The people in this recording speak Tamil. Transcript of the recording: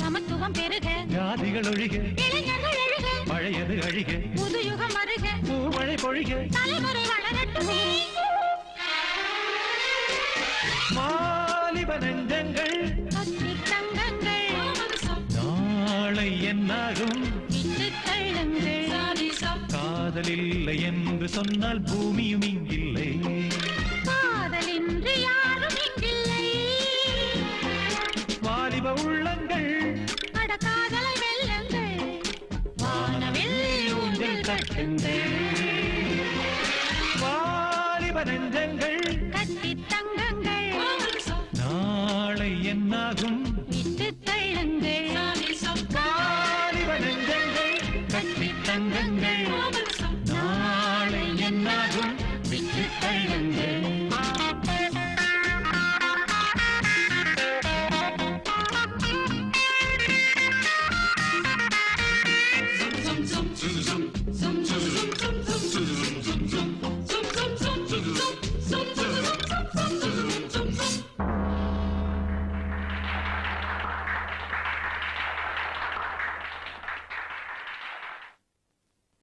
சமத்துவம் பெருக ஜாதிகள் ஒழிக இளைஞர்கள் எழுக பழையது அழிக புது யுகம் வருக பூமழை பொழிக தலைமுறை வளரட்டுமே வாலிப நெஞ்சங்கள் கட்டி தங்கங்கள் நாளை என்னாகும் விட்டு தள்ளுங்கள் காதல் இல்லை என்று சொன்னால் பூமியும் இங்கில்லை காதலின்றி யாரும் இங்கில்லை வாலிப உள்ளங்கள் அட காதலை வெல்லுங்கள் வானவில் ஊஞ்சல் கட்டுங்கள் வாலிப நெஞ்சங்கள் கட்டி தங்கங்கள் நாளை என்னாகும் விட்டு தள்ளுங்கள் வாலிப நெஞ்சங்கள் கட்டி தங்கங்கள் நாளை என்னாகும் விட்டு தள்ளுங்கள் zum zum zum zum zum zum zum zum